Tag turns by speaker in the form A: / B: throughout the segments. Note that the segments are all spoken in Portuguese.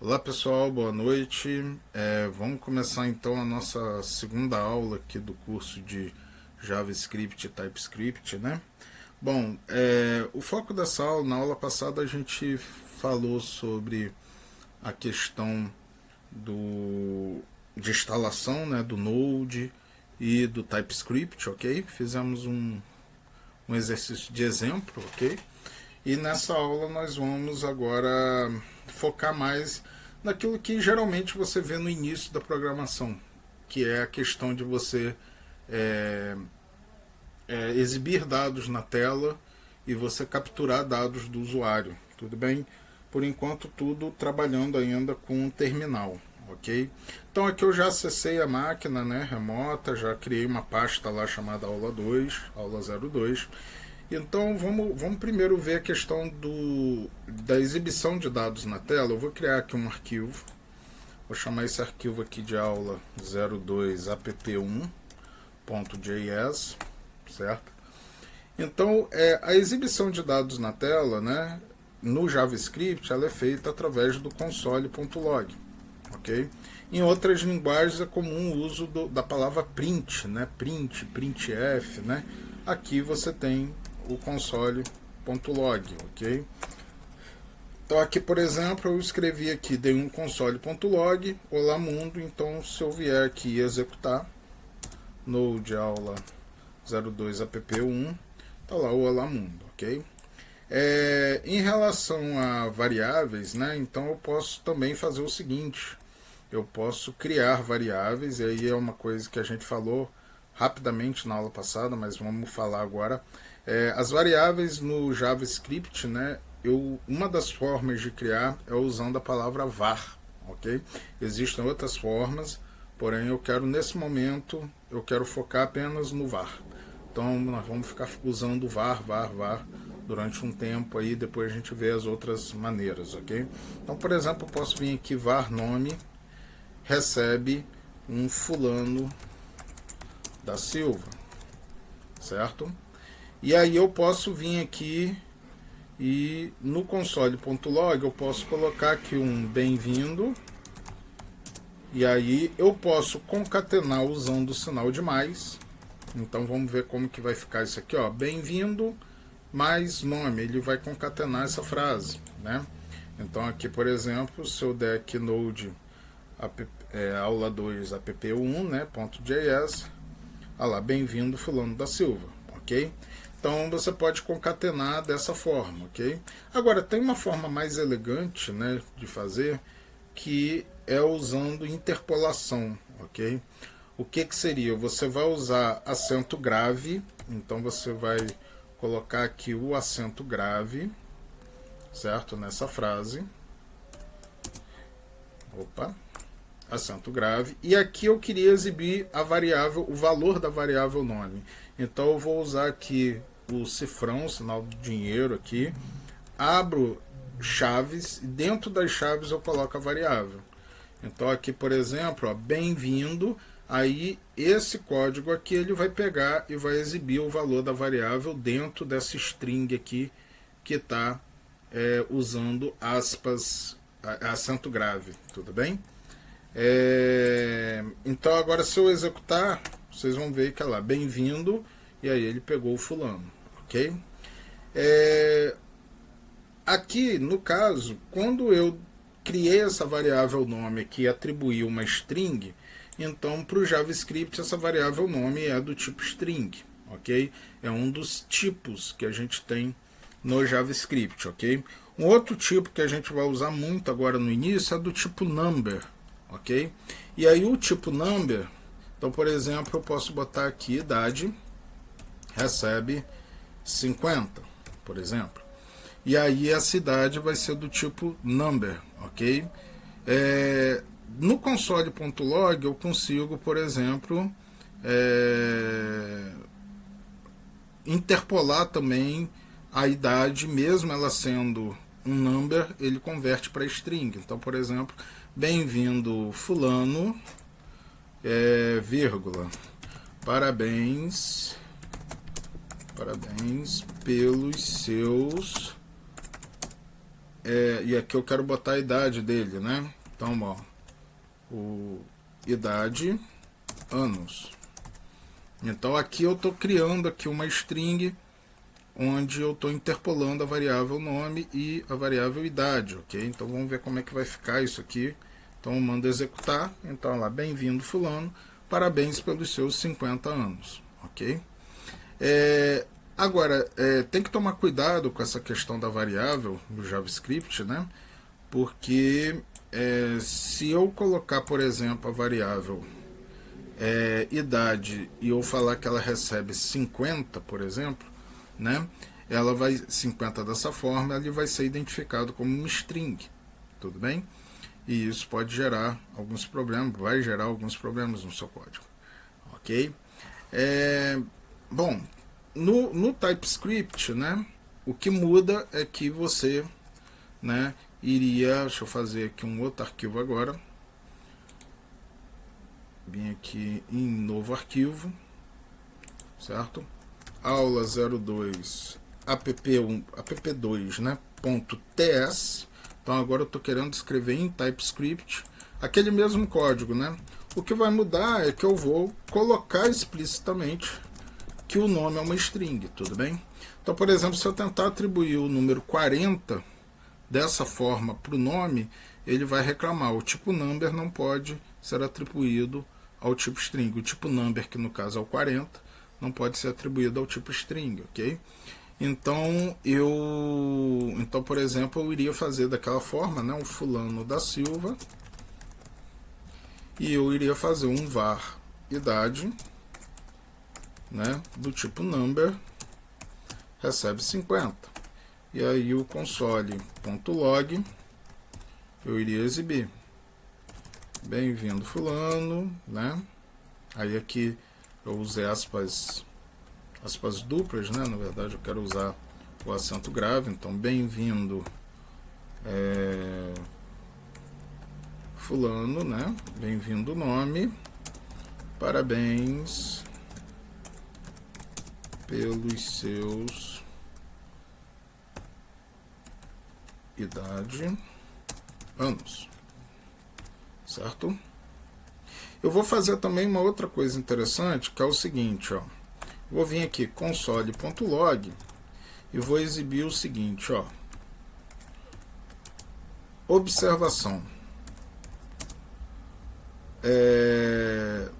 A: Olá pessoal, boa noite. Vamos começar então a nossa segunda aula aqui do curso de JavaScript e TypeScript, né? Bom, o foco dessa aula, na aula passada a gente falou sobre a questão de instalação, né, do Node e do TypeScript, ok? Fizemos um exercício de exemplo, ok? E nessa aula nós vamos agora focar mais naquilo que geralmente você vê no início da programação, que é a questão de você é, exibir dados na tela e você capturar dados do usuário, tudo bem? Por enquanto tudo trabalhando ainda com o terminal, ok? Então aqui eu já acessei a máquina, né, remota, já criei uma pasta lá chamada aula 2, aula 02. Então vamos primeiro ver a questão da exibição de dados na tela. Eu vou criar aqui um arquivo, vou chamar esse arquivo aqui de aula 02 app1.js, certo? Então a exibição de dados na tela, né, no JavaScript, ela é feita através do console.log, ok? Em outras linguagens é comum o uso da palavra print, né, printf, né? Aqui você tem o console.log, ok? Então aqui, por exemplo, eu escrevi aqui, dei um console.log, olá mundo, então se eu vier aqui executar, node aula 02 app1, tá lá o olá mundo, ok? Em relação a variáveis, né, então eu posso também fazer o seguinte, eu posso criar variáveis, e aí é uma coisa que a gente falou rapidamente na aula passada, mas vamos falar agora. As variáveis no JavaScript, né, uma das formas de criar é usando a palavra var, ok? Existem outras formas, porém eu quero nesse momento, eu quero focar apenas no var. Então nós vamos ficar usando var durante um tempo aí, depois a gente vê as outras maneiras, ok? Então, por exemplo, eu posso vir aqui var nome recebe um fulano da Silva, certo? E aí eu posso vir aqui e no console.log eu posso colocar aqui um bem-vindo, e aí eu posso concatenar usando o sinal de mais. Então vamos ver como que vai ficar isso aqui, ó, bem-vindo mais nome, ele vai concatenar essa frase, né? Então aqui, por exemplo, se eu der aqui node aula 2 app1, né, .js, olha lá, bem-vindo fulano da Silva, ok? Então você pode concatenar dessa forma, ok? Agora tem uma forma mais elegante, né, de fazer, que é usando interpolação, ok? O que seria? Você vai usar acento grave, então você vai colocar aqui o acento grave, certo? Nessa frase. Opa, acento grave. E aqui eu queria exibir a variável, o valor da variável nome. Então eu vou usar aqui o cifrão, o sinal do dinheiro aqui. Abro chaves e dentro das chaves eu coloco a variável. Então aqui, por exemplo, bem-vindo. Aí esse código aqui ele vai pegar e vai exibir o valor da variável dentro dessa string aqui que está usando aspas, acento grave, tudo bem? Então agora se eu executar, vocês vão ver que é lá, bem-vindo, e aí ele pegou o fulano, ok? Aqui, no caso, quando eu criei essa variável nome aqui e atribuí uma string, então para o JavaScript essa variável nome é do tipo string, ok? É um dos tipos que a gente tem no JavaScript, ok? Um outro tipo que a gente vai usar muito agora no início é do tipo number, ok? E aí o tipo number, então por exemplo eu posso botar aqui idade recebe 50, por exemplo. E aí a cidade vai ser do tipo number, ok? No console.log eu consigo, por exemplo, interpolar também a idade, mesmo ela sendo um number, ele converte para string. Então, por exemplo, bem-vindo fulano, vírgula, parabéns pelos seus e aqui eu quero botar a idade dele, né? Então, ó, idade, anos. Então aqui eu estou criando aqui uma string onde eu estou interpolando a variável nome e a variável idade, ok? Então vamos ver como é que vai ficar isso aqui. Então eu mando executar. Então lá, bem-vindo fulano, parabéns pelos seus 50 anos, ok? Agora, tem que tomar cuidado com essa questão da variável do JavaScript, né? Porque se eu colocar, por exemplo, a variável idade e eu falar que ela recebe 50, por exemplo, né? Ela vai 50 dessa forma, ele vai ser identificado como uma string, tudo bem? E isso pode gerar alguns problemas, vai gerar alguns problemas no seu código, ok? Bom, no TypeScript, né? O que muda é que você, né? Deixa eu fazer aqui um outro arquivo agora. Vim aqui em novo arquivo, certo? Aula 02 app2, né? .ts. Então agora eu estou querendo escrever em TypeScript aquele mesmo código, né? O que vai mudar é que eu vou colocar explicitamente que o nome é uma string, tudo bem? Então, por exemplo, se eu tentar atribuir o número 40 dessa forma para o nome, ele vai reclamar. O tipo number não pode ser atribuído ao tipo string. O tipo number, que no caso é o 40, não pode ser atribuído ao tipo string, ok? Então, por exemplo, eu iria fazer daquela forma, né, um fulano da Silva, e eu iria fazer um var idade, né, do tipo number, recebe 50. E aí o console.log eu iria exibir. Bem-vindo fulano, né? Aí aqui eu usei aspas duplas, né? Na verdade eu quero usar o acento grave, então bem-vindo fulano, né? Bem-vindo nome, parabéns pelos seus idade, anos, certo? Eu vou fazer também uma outra coisa interessante, que é o seguinte, ó. Vou vir aqui, console.log, e vou exibir o seguinte, ó. Observação.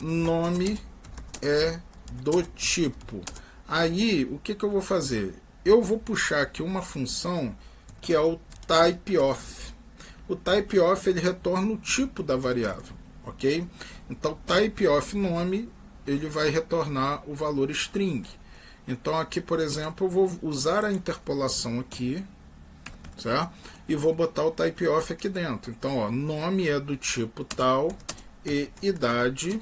A: Nome é do tipo. Aí, o que eu vou fazer? Eu vou puxar aqui uma função que é o typeof. O typeof ele retorna o tipo da variável, ok? Então, typeof nome ele vai retornar o valor string. Então, aqui, por exemplo, eu vou usar a interpolação aqui, certo? E vou botar o typeof aqui dentro. Então, ó, nome é do tipo tal e idade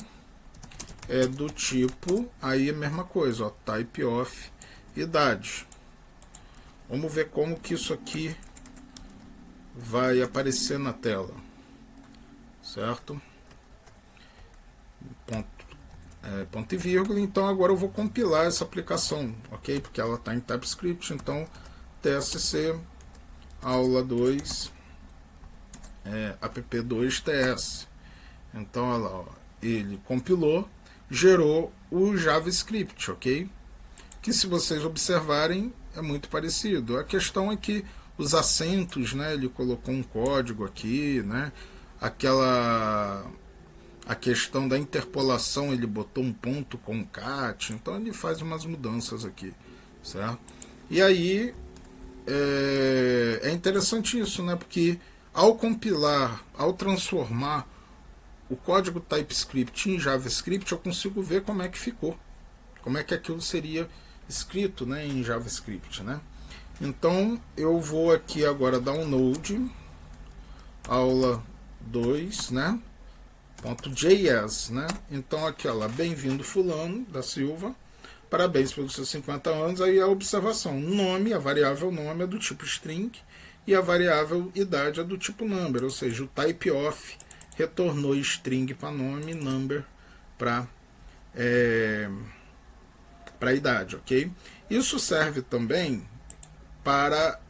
A: é do tipo, aí é a mesma coisa, ó, typeof idade. Vamos ver como que isso aqui vai aparecer na tela, certo? Ponto e vírgula. Então agora eu vou compilar essa aplicação, ok? Porque ela está em TypeScript. Então tsc aula 2 app2ts. Então olha lá, ó, ele compilou, gerou o JavaScript, ok? Que se vocês observarem é muito parecido. A questão é que os acentos, né? Ele colocou um código aqui, né? A questão da interpolação, ele botou um ponto concat, então ele faz umas mudanças aqui, certo? E aí é interessante isso, né? Porque ao compilar, ao transformar o código TypeScript em JavaScript, eu consigo ver como é que ficou, como é que aquilo seria escrito, né, em JavaScript, né? Então eu vou aqui agora download aula 2, né? .js, né? Então aqui, ó lá, bem-vindo fulano da Silva, parabéns pelos seus 50 anos. Aí a observação, nome, a variável nome é do tipo string e a variável idade é do tipo number, ou seja, o typeof retornou string para nome, number para idade, ok? Isso serve também para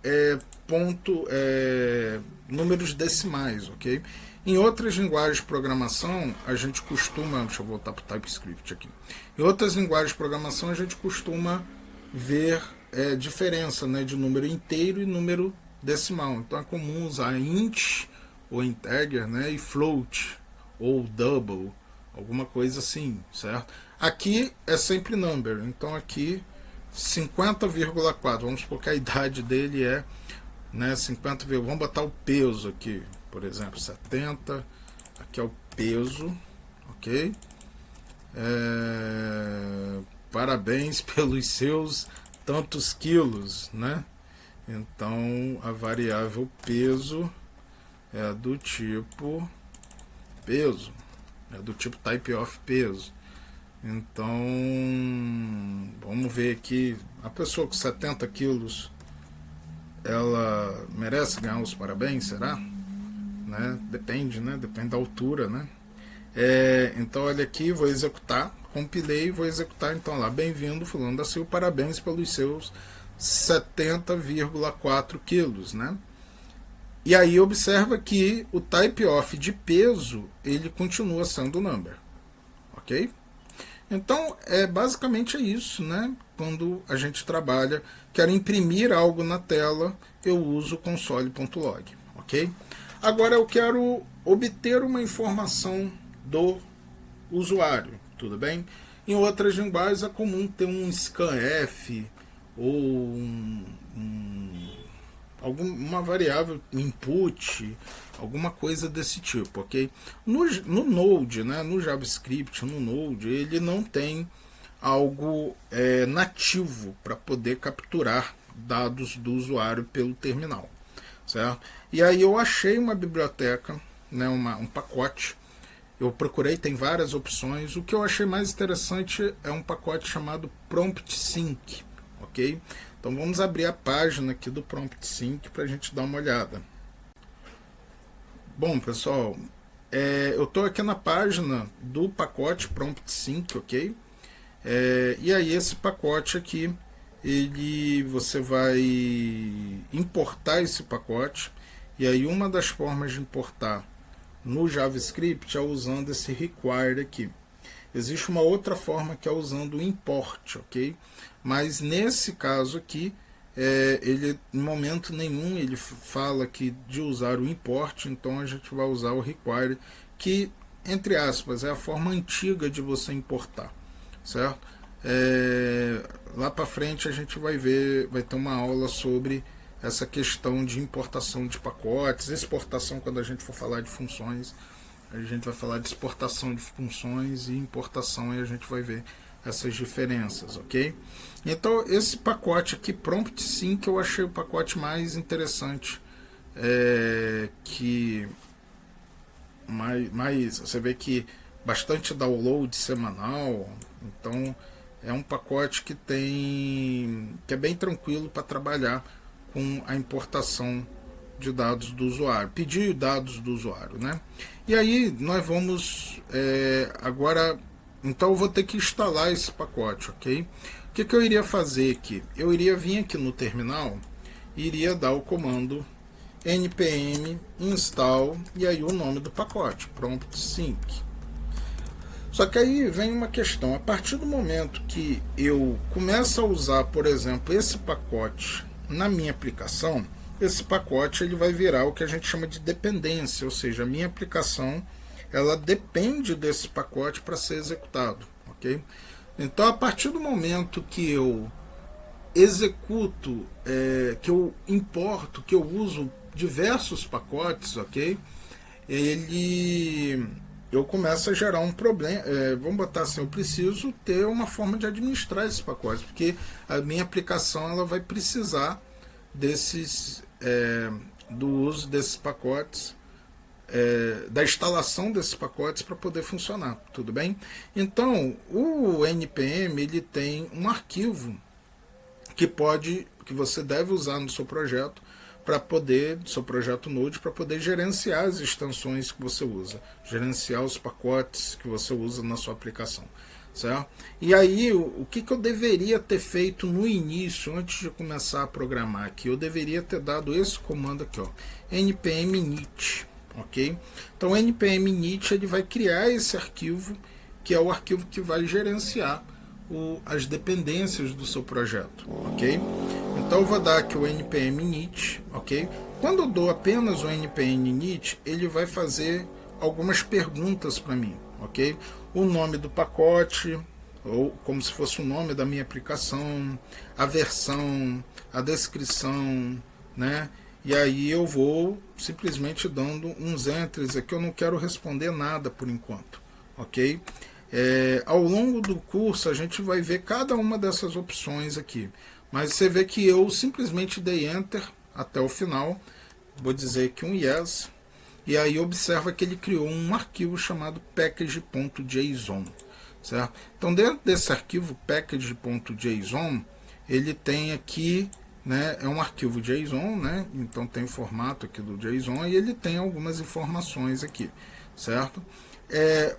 A: números decimais, ok? Em outras linguagens de programação, a gente costuma... Deixa eu voltar para o TypeScript aqui. Em outras linguagens de programação, a gente costuma ver diferença, né, de número inteiro e número decimal. Então é comum usar int ou integer, né, e float ou double, alguma coisa assim, certo? Aqui é sempre number, então aqui 50,4, vamos supor que a idade dele é, né, 50, vamos botar o peso aqui, por exemplo, 70, aqui é o peso, ok? Parabéns pelos seus tantos quilos, né? Então a variável peso é do tipo peso, é do tipo type of peso. Então vamos ver aqui, a pessoa com 70 quilos, ela merece ganhar os parabéns, será? Né? Depende, né? Depende da altura, né? Então olha aqui, vou executar, compilei, vou executar, então lá, bem-vindo fulano da Silva, parabéns pelos seus 70,4 quilos, né? E aí observa que o type of de peso, ele continua sendo number, ok? Então, basicamente é isso, né? Quando a gente trabalha, quero imprimir algo na tela, eu uso o console.log, ok? Agora eu quero obter uma informação do usuário, tudo bem? Em outras linguagens é comum ter um scanf ou alguma variável input, alguma coisa desse tipo, ok? No Node, né, no JavaScript, no Node, ele não tem algo nativo para poder capturar dados do usuário pelo terminal, certo? E aí eu achei uma biblioteca, né, um pacote, eu procurei, tem várias opções, o que eu achei mais interessante é um pacote chamado PromptSync, ok? Então vamos abrir a página aqui do PromptSync para a gente dar uma olhada. Bom, pessoal, eu estou aqui na página do pacote PromptSync, ok? E aí esse pacote aqui, você vai importar esse pacote, e aí uma das formas de importar no JavaScript é usando esse require aqui. Existe uma outra forma que é usando o import, ok? Mas nesse caso aqui, ele em momento nenhum ele fala aqui de usar o import, então a gente vai usar o require, que, entre aspas, é a forma antiga de você importar, certo? Lá para frente a gente vai ter uma aula sobre essa questão de importação de pacotes, exportação quando a gente for falar de funções. A gente vai falar de exportação de funções e importação, e a gente vai ver essas diferenças, ok? Então esse pacote aqui, PromptSync, eu achei o pacote mais interessante, mais você vê que bastante download semanal, então é um pacote que é bem tranquilo para trabalhar com a importação de dados do usuário, pedir dados do usuário, né? E aí nós vamos agora, então eu vou ter que instalar esse pacote, ok? O que eu iria fazer aqui? Eu iria vir aqui no terminal e iria dar o comando npm install e aí o nome do pacote, PromptSync. Só que aí vem uma questão, a partir do momento que eu começo a usar, por exemplo, esse pacote na minha aplicação, esse pacote ele vai virar o que a gente chama de dependência, ou seja, a minha aplicação ela depende desse pacote para ser executado, ok? Então, a partir do momento que eu executo, que eu importo, que eu uso diversos pacotes, ok? Eu começo a gerar um problema, vamos botar assim, eu preciso ter uma forma de administrar esses pacotes, porque a minha aplicação ela vai precisar do uso desses pacotes, da instalação desses pacotes para poder funcionar, tudo bem? Então, o NPM ele tem um arquivo que você deve usar no seu projeto seu projeto Node, para poder gerenciar as extensões que você usa, gerenciar os pacotes que você usa na sua aplicação, certo? E aí, o que eu deveria ter feito no início, antes de começar a programar aqui? Eu deveria ter dado esse comando aqui, ó, npm init, ok? Então, o npm init ele vai criar esse arquivo, que é o arquivo que vai gerenciar as dependências do seu projeto, ok? Então, eu vou dar aqui o npm init, ok? Quando eu dou apenas o npm init, ele vai fazer algumas perguntas para mim, ok? O nome do pacote, ou como se fosse o nome da minha aplicação, a versão, a descrição, né? E aí eu vou simplesmente dando uns entries aqui, eu não quero responder nada por enquanto, ok? Ao longo do curso a gente vai ver cada uma dessas opções aqui, mas você vê que eu simplesmente dei enter até o final, vou dizer que um yes, e aí observa que ele criou um arquivo chamado package.json, certo? Então dentro desse arquivo package.json, ele tem aqui, né, é um arquivo JSON, né? Então tem o formato aqui do JSON e ele tem algumas informações aqui, certo?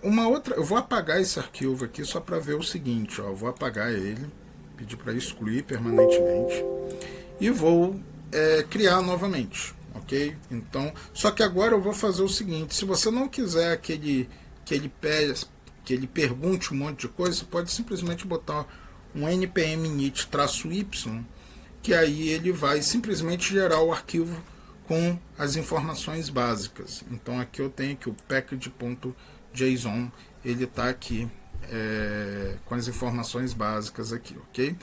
A: Uma outra, eu vou apagar esse arquivo aqui só para ver o seguinte, ó, eu vou apagar ele, pedir para excluir permanentemente e vou criar novamente. Ok? Então, só que agora eu vou fazer o seguinte: se você não quiser que ele pergunte um monte de coisa, você pode simplesmente botar um npm init-y, que aí ele vai simplesmente gerar o arquivo com as informações básicas. Então aqui eu tenho aqui o package.json, ele está aqui com as informações básicas aqui, ok?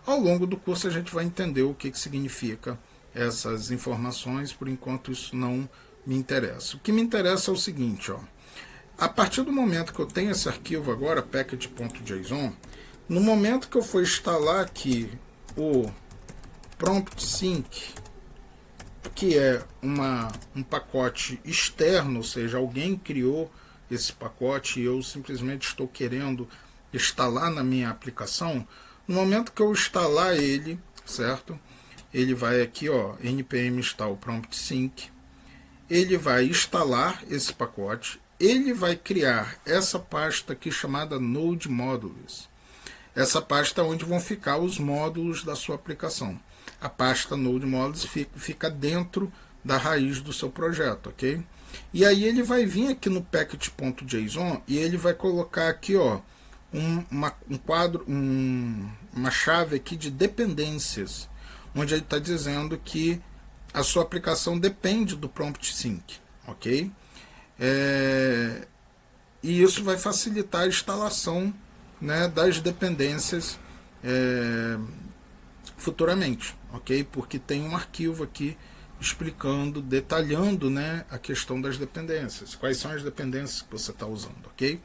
A: Ao longo do curso a gente vai entender o que significa essas informações, por enquanto isso não me interessa. O que me interessa é o seguinte, ó, a partir do momento que eu tenho esse arquivo agora, package.json, no momento que eu for instalar aqui o PromptSync, que é um pacote externo, ou seja, alguém criou esse pacote e eu simplesmente estou querendo instalar na minha aplicação, no momento que eu instalar ele, certo? Ele vai aqui, ó, npm install PromptSync, ele vai instalar esse pacote, ele vai criar essa pasta aqui chamada Node Modules. Essa pasta é onde vão ficar os módulos da sua aplicação. A pasta Node Modules fica dentro da raiz do seu projeto, ok? E aí ele vai vir aqui no package.json e ele vai colocar aqui, ó, uma chave aqui de dependências, onde ele está dizendo que a sua aplicação depende do PromptSync, ok? E isso vai facilitar a instalação, né, das dependências futuramente, ok? Porque tem um arquivo aqui explicando, detalhando, né, a questão das dependências, quais são as dependências que você está usando, ok?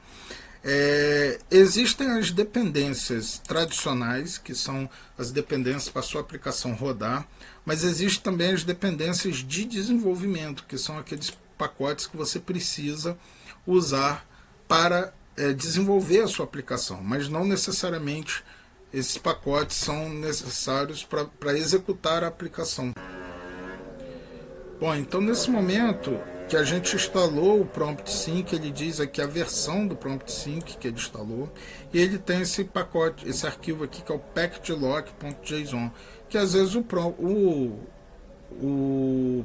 A: Existem as dependências tradicionais, que são as dependências para a sua aplicação rodar, mas existem também as dependências de desenvolvimento, que são aqueles pacotes que você precisa usar para desenvolver a sua aplicação, mas não necessariamente esses pacotes são necessários para executar a aplicação. Bom, então nesse momento que a gente instalou o PromptSync, ele diz aqui a versão do PromptSync que ele instalou, e ele tem esse pacote, esse arquivo aqui que é o packagelock.json, que às vezes o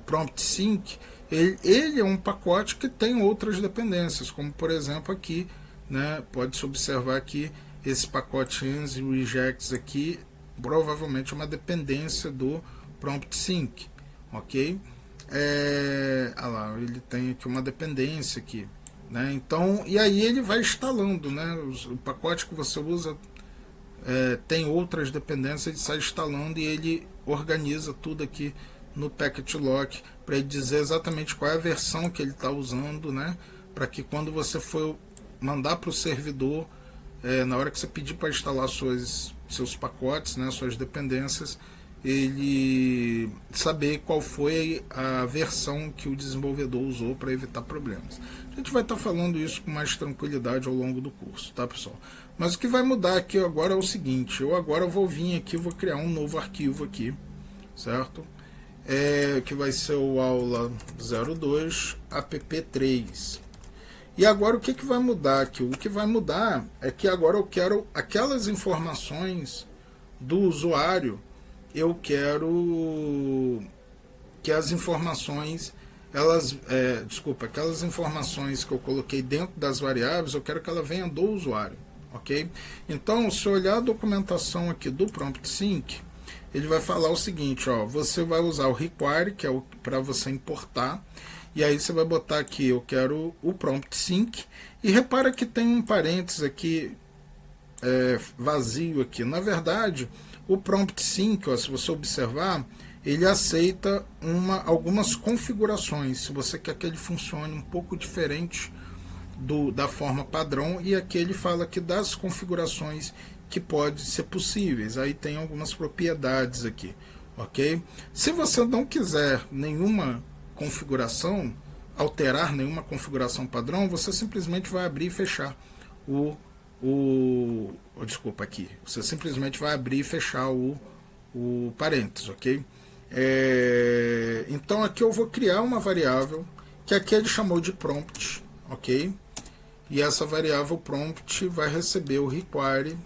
A: PromptSync ele é um pacote que tem outras dependências, como por exemplo aqui, né, pode-se observar aqui esse pacote ends e rejects aqui, provavelmente é uma dependência do PromptSync, ok? Lá, ele tem aqui uma dependência aqui, né? Então, e aí ele vai instalando, né? O pacote que você usa tem outras dependências, ele sai instalando e ele organiza tudo aqui no package lock para ele dizer exatamente qual é a versão que ele está usando, né? Para que quando você for mandar para o servidor, na hora que você pedir para instalar seus pacotes, né, suas dependências, ele saber qual foi a versão que o desenvolvedor usou para evitar problemas. A gente vai estar falando isso com mais tranquilidade ao longo do curso, tá, pessoal? Mas o que vai mudar aqui agora é o seguinte: eu agora vou vir aqui, vou criar um novo arquivo aqui, certo? Que vai ser o aula 02 app3. E agora o que, que vai mudar aqui? O que vai mudar é que agora eu quero aquelas informações do usuário, eu quero que as informações, aquelas informações que eu coloquei dentro das variáveis, eu quero que ela venha do usuário, ok? Então, se eu olhar a documentação aqui do Prompt Sync, ele vai falar o seguinte, ó, você vai usar o require, que é para você importar, e aí você vai botar aqui, eu quero o Prompt Sync, e repara que tem um parênteses aqui vazio aqui. Na verdade, o Prompt Sync, ó, se você observar, ele aceita algumas configurações, se você quer que ele funcione um pouco diferente da forma padrão, e aqui ele fala que das configurações que pode ser possíveis, aí tem algumas propriedades aqui, ok? Se você não quiser nenhuma configuração, alterar nenhuma configuração padrão, você simplesmente vai abrir e fechar desculpa aqui, você simplesmente vai abrir e fechar o parênteses, ok? Então aqui eu vou criar uma variável que aqui ele chamou de prompt, ok? E essa variável prompt vai receber o require,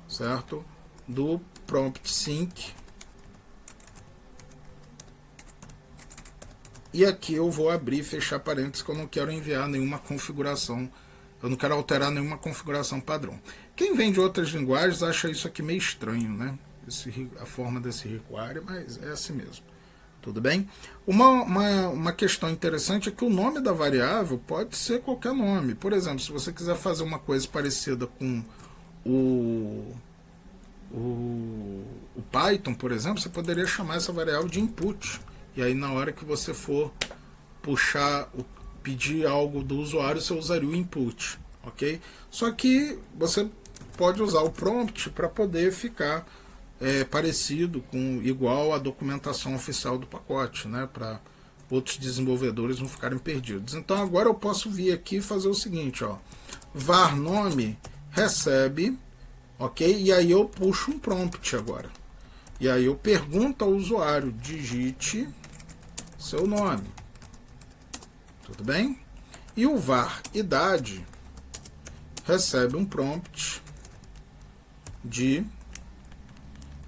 A: certo? Do Prompt Sync. E aqui eu vou abrir e fechar parênteses, que eu não quero enviar nenhuma configuração, eu não quero alterar nenhuma configuração padrão. Quem vem de outras linguagens acha isso aqui meio estranho, né? A forma desse require, mas é assim mesmo. Tudo bem? Uma questão interessante é que o nome da variável pode ser qualquer nome. Por exemplo, se você quiser fazer uma coisa parecida com o Python, por exemplo, você poderia chamar essa variável de input. E aí na hora que você for pedir algo do usuário, você usaria o input, ok? Só que você pode usar o prompt para poder ficar parecido com igual à documentação oficial do pacote, né? Para outros desenvolvedores não ficarem perdidos. Então agora eu posso vir aqui e fazer o seguinte, ó, var nome recebe, ok? E aí eu puxo um prompt agora. E aí eu pergunto ao usuário, digite seu nome. Tudo bem? E o var idade recebe um prompt de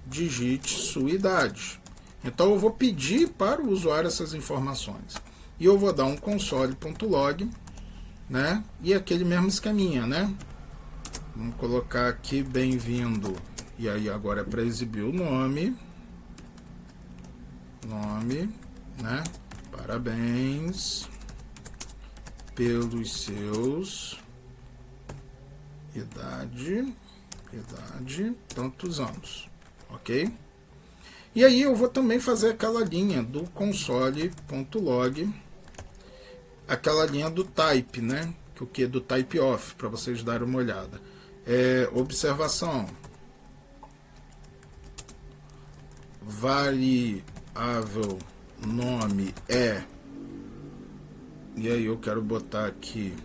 A: digite sua idade. Então eu vou pedir para o usuário essas informações. E eu vou dar um console.log, né? E aquele mesmo esqueminha, né? Vamos colocar aqui bem-vindo. E aí agora é para exibir o nome, né? Parabéns pelos seus idade, tantos anos, ok? E aí eu vou também fazer aquela linha do console.log, aquela linha do type, né? Que é do type off, para vocês darem uma olhada. Observação. Variável nome e aí eu quero botar aqui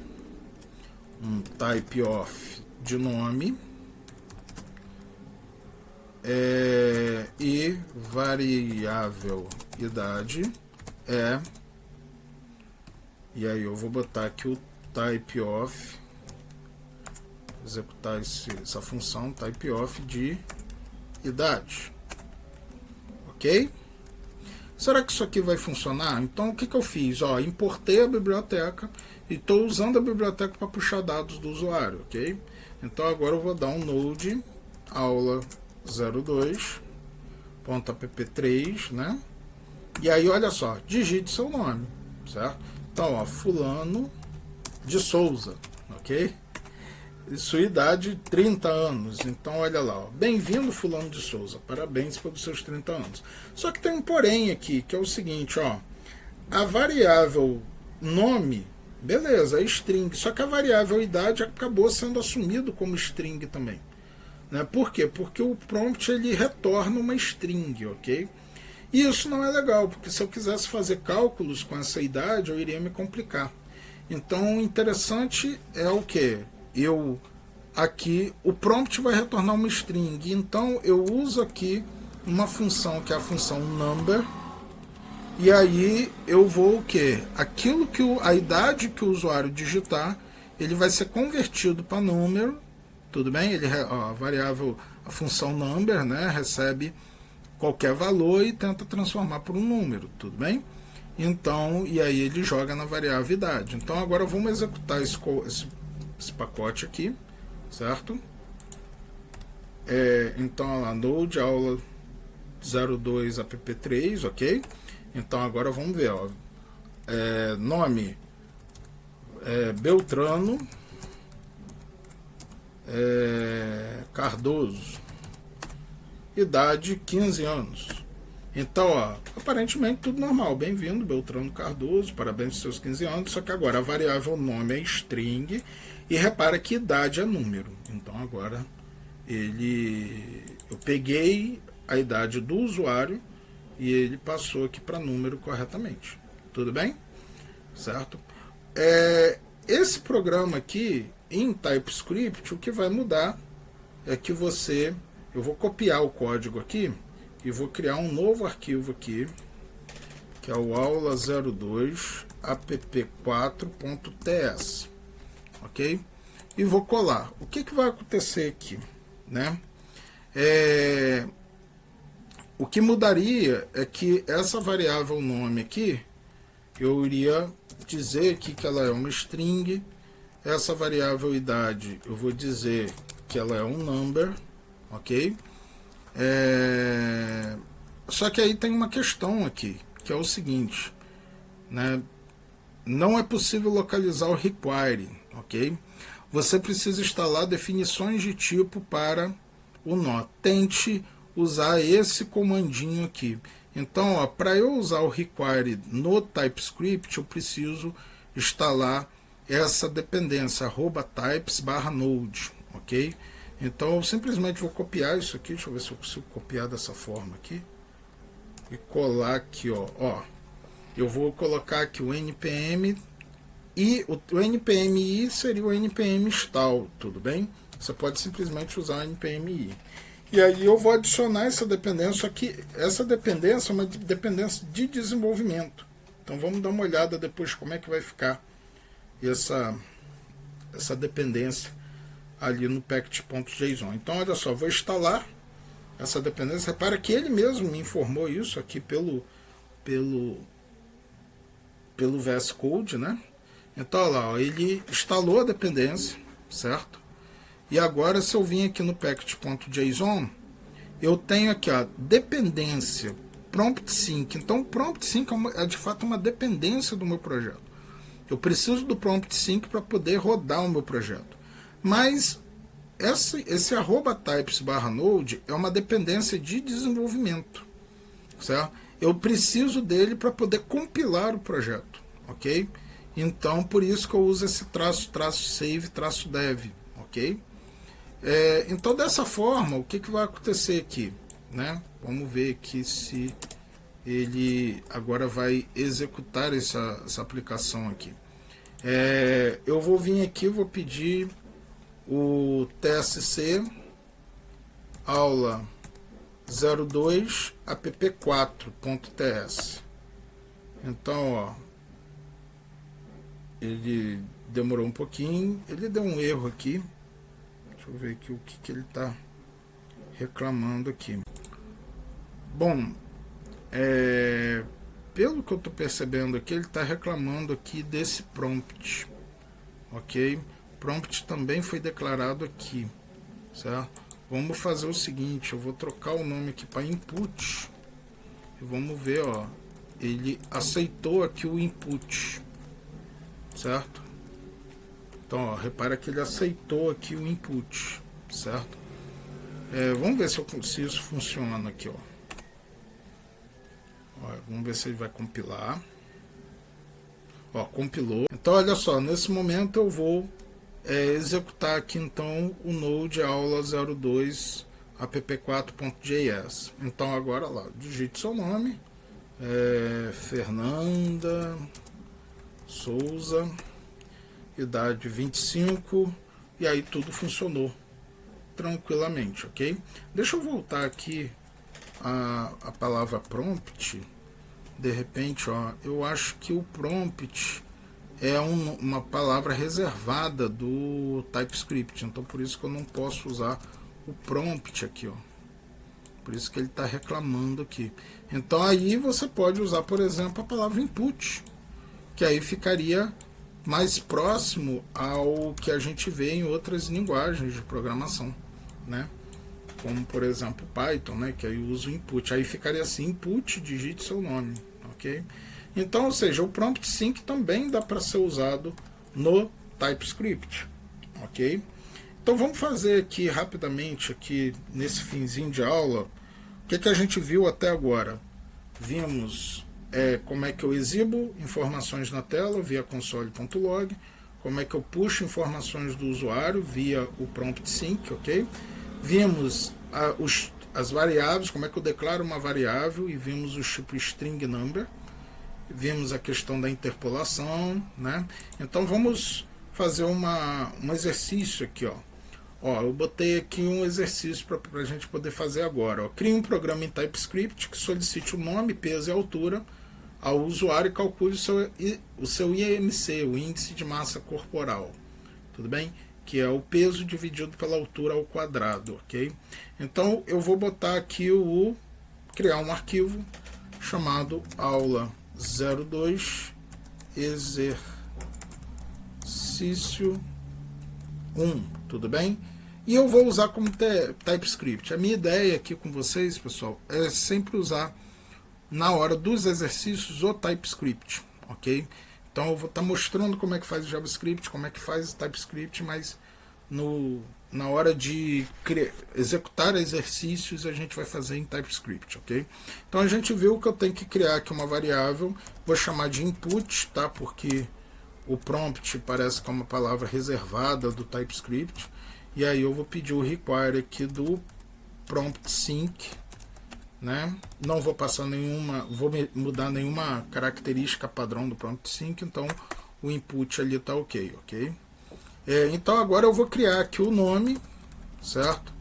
A: um type off de nome e variável idade e aí eu vou botar aqui o type off, executar essa função type off de idade. Ok? Será que isso aqui vai funcionar? Então o que eu fiz? Ó, importei a biblioteca e estou usando a biblioteca para puxar dados do usuário, ok? Então agora eu vou dar um node aula 02.app3, né? E aí olha só, digite seu nome, certo? Então, ó, fulano de Souza, ok? Sua idade 30 anos. Então olha lá, bem-vindo fulano de Souza, parabéns pelos seus 30 anos. Só que tem um porém aqui, que é o seguinte, ó, a variável nome, beleza, é string, só que a variável idade acabou sendo assumido como string também, né? Por quê? Porque o prompt ele retorna uma string, ok? E isso não é legal, porque se eu quisesse fazer cálculos com essa idade, eu iria me complicar. Então o interessante é o que? Aqui o prompt vai retornar uma string, então eu uso aqui uma função que é a função number, E aí eu vou o quê? Aquilo que a idade que o usuário digitar, ele vai ser convertido para número, tudo bem? Ele, ó, a variável, a função number, né, recebe qualquer valor e tenta transformar por um número, tudo bem? Então, e aí ele joga na variável idade. Então agora vamos executar esse pacote aqui, certo? Então, lá, node aula 02 app3, ok? Então agora vamos ver, ó, nome Beltrano Cardoso, idade 15 anos. Então, ó, aparentemente tudo normal. Bem-vindo, Beltrano Cardoso, parabéns pelos seus 15 anos. Só que agora a variável nome é string e repara que idade é número. Então agora eu peguei a idade do usuário e ele passou aqui para número corretamente. Tudo bem? Certo? Esse programa aqui, em TypeScript, o que vai mudar é que eu vou copiar o código aqui e vou criar um novo arquivo aqui, que é o aula02 app4.ts, ok? E vou colar. O que vai acontecer aqui, né? O que mudaria é que essa variável nome aqui, eu iria dizer aqui que ela é uma string. Essa variável idade, eu vou dizer que ela é um number, ok? Só que aí tem uma questão aqui, que é o seguinte, né? Não é possível localizar o require, ok? Você precisa instalar definições de tipo para o nó. Tente usar esse comandinho aqui. Então, para eu usar o require no TypeScript, eu preciso instalar essa dependência @types/node, ok? Então eu simplesmente vou copiar isso aqui, deixa eu ver se eu consigo copiar dessa forma aqui e colar aqui, ó. Eu vou colocar aqui o npm e o npm-i seria o npm install, tudo bem? Você pode simplesmente usar o npm-i. E aí eu vou adicionar essa dependência aqui. Essa dependência é uma dependência de desenvolvimento. Então vamos dar uma olhada depois como é que vai ficar essa dependência ali no package.json. Então olha só, vou instalar essa dependência. Repara que ele mesmo me informou isso aqui pelo VS Code, né? Então olha lá, ó, ele instalou a dependência, certo? E agora se eu vim aqui no package.json, eu tenho aqui a dependência prompt sync. Então prompt sync é de fato uma dependência do meu projeto. Eu preciso do prompt sync para poder rodar o meu projeto. Mas esse @types/node é uma dependência de desenvolvimento, certo? Eu preciso dele para poder compilar o projeto, ok? Então, por isso que eu uso esse --save--dev, ok? Então, dessa forma, o que vai acontecer aqui, né? Vamos ver aqui se ele agora vai executar essa aplicação aqui. Eu vou vir aqui, vou pedir o tsc aula 02 app4.ts. Então, ó, ele demorou um pouquinho, ele deu um erro aqui. Deixa eu ver aqui o que ele está reclamando aqui. Bom, pelo que eu estou percebendo aqui, ele está reclamando aqui desse prompt, ok? Prompt também foi declarado aqui, certo? Vamos fazer o seguinte, eu vou trocar o nome aqui para input e vamos ver, ó, ele aceitou aqui o input, certo? Então, ó, repara que ele aceitou aqui o input, certo? Vamos ver se isso funciona aqui, ó. Vamos ver se ele vai compilar. Ó, compilou. Então, olha só, nesse momento eu vou executar aqui então o node aula 02 app4.js. Então agora lá, digite seu nome, Fernanda Souza, idade 25, e aí tudo funcionou tranquilamente, ok? Deixa eu voltar aqui a palavra prompt de repente, ó, eu acho que o prompt é uma palavra reservada do TypeScript, então por isso que eu não posso usar o prompt aqui, ó. Por isso que ele está reclamando aqui. Então aí você pode usar, por exemplo, a palavra input, que aí ficaria mais próximo ao que a gente vê em outras linguagens de programação, né? Como, por exemplo, Python, né? Que aí usa o input. Aí ficaria assim, input, digite seu nome, ok? Então, ou seja, o prompt sync também dá para ser usado no TypeScript, ok? Então vamos fazer aqui rapidamente, aqui nesse finzinho de aula, o que a gente viu até agora. Vimos como é que eu exibo informações na tela via console.log, como é que eu puxo informações do usuário via o prompt sync, ok? Vimos as variáveis, como é que eu declaro uma variável, e vimos os tipos string number, vimos a questão da interpolação, né? Então vamos fazer um exercício aqui, ó. Eu botei aqui um exercício para a gente poder fazer agora. Ó. Crie um programa em TypeScript que solicite o nome, peso e altura ao usuário e calcule o seu IMC, o índice de massa corporal. Tudo bem? Que é o peso dividido pela altura ao quadrado, ok? Então eu vou botar aqui criar um arquivo chamado aula 02 exercício 1, tudo bem? E eu vou usar como TypeScript. A minha ideia aqui com vocês, pessoal, é sempre usar na hora dos exercícios o TypeScript, ok? Então eu vou estar mostrando como é que faz o JavaScript, como é que faz o TypeScript, mas na hora de executar exercícios a gente vai fazer em TypeScript, ok? Então a gente viu que eu tenho que criar aqui uma variável, vou chamar de input, tá? Porque o prompt parece que é uma palavra reservada do TypeScript, e aí eu vou pedir o require aqui do prompt sync, né? Não vou passar vou mudar nenhuma característica padrão do prompt sync, então o input ali está ok. Então agora eu vou criar aqui o nome, certo?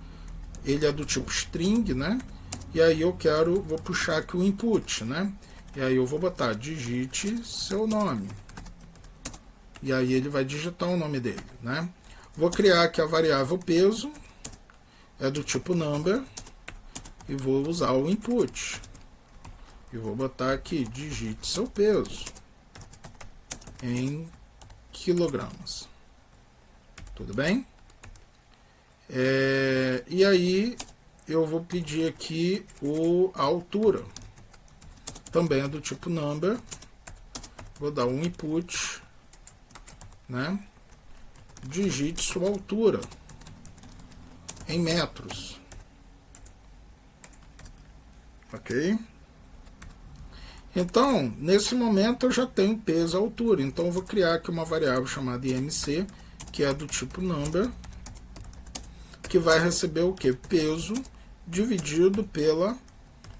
A: Ele é do tipo string, né? E aí vou puxar aqui o input, né? E aí eu vou botar digite seu nome. E aí ele vai digitar o nome dele, né? Vou criar aqui a variável peso, é do tipo number, e vou usar o input. E vou botar aqui, digite seu peso em quilogramas. Tudo bem? E aí eu vou pedir aqui a altura. Também é do tipo number. Vou dar um input, né? Digite sua altura em metros. Ok? Então, nesse momento eu já tenho peso e altura. Então eu vou criar aqui uma variável chamada IMC, que é do tipo number, que vai receber o que? Peso dividido pela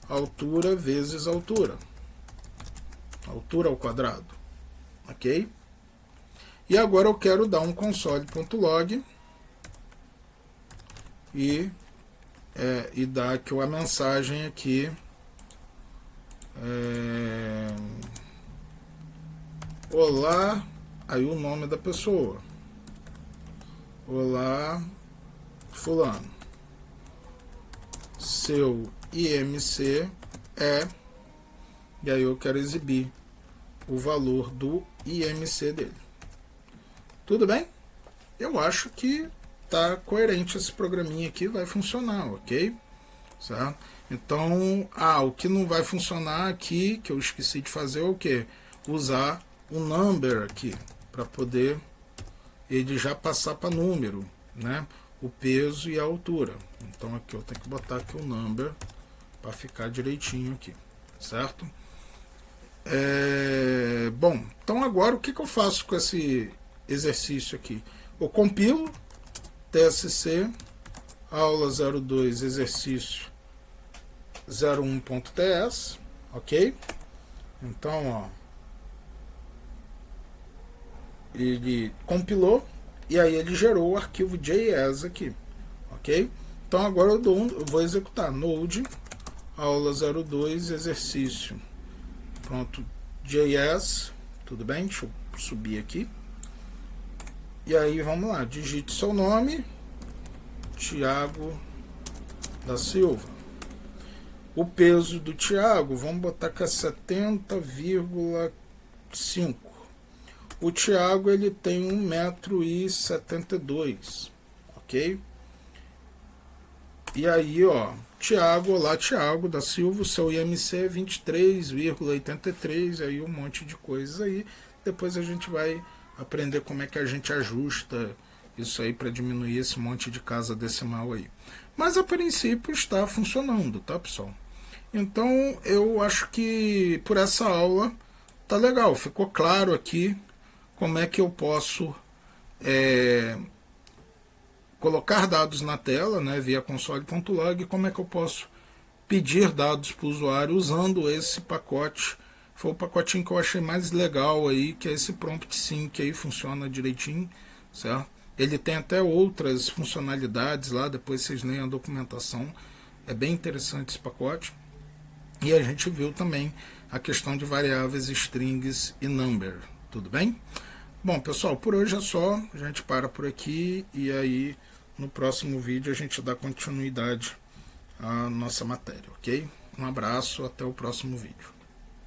A: altura vezes altura. Altura ao quadrado. Ok? E agora eu quero dar um console.log e dar aqui uma mensagem aqui. Olá, aí o nome da pessoa. Olá, fulano. Seu IMC e aí eu quero exibir o valor do IMC dele. Tudo bem? Eu acho que tá coerente esse programinha aqui, vai funcionar, ok? Certo? Então, o que não vai funcionar aqui, que eu esqueci de fazer, é o que? Usar o number aqui, para poder ele já passar para número, né? O peso e a altura. Então aqui eu tenho que botar aqui o number para ficar direitinho aqui, certo? Bom, então agora o que eu faço com esse exercício aqui? Eu compilo TSC aula 02 exercício 01.ts, ok? Então, ó, ele compilou e aí ele gerou o arquivo JS aqui, ok? Então agora eu vou executar node aula 02 exercício confronto.js, tudo bem? Deixa eu subir aqui. E aí vamos lá, digite seu nome, Thiago da Silva. O peso do Thiago, vamos botar que é 70,5. O Thiago ele tem 1,72 m, ok? E aí, ó, Thiago, olá Thiago da Silva, seu IMC é 23,83, aí um monte de coisas aí. Depois a gente vai aprender como é que a gente ajusta isso aí para diminuir esse monte de casa decimal aí. Mas a princípio está funcionando, tá, pessoal? Então eu acho que por essa aula tá legal, ficou claro aqui como é que eu posso colocar dados na tela, né, via console.log, como é que eu posso pedir dados para o usuário usando esse pacote. Foi o pacotinho que eu achei mais legal aí, que é esse prompt sim, que aí funciona direitinho, certo? Ele tem até outras funcionalidades lá, depois vocês leem a documentação, é bem interessante esse pacote. E a gente viu também a questão de variáveis, strings e number, tudo bem? Bom, pessoal, por hoje é só, a gente para por aqui e aí no próximo vídeo a gente dá continuidade à nossa matéria, ok? Um abraço, até o próximo vídeo.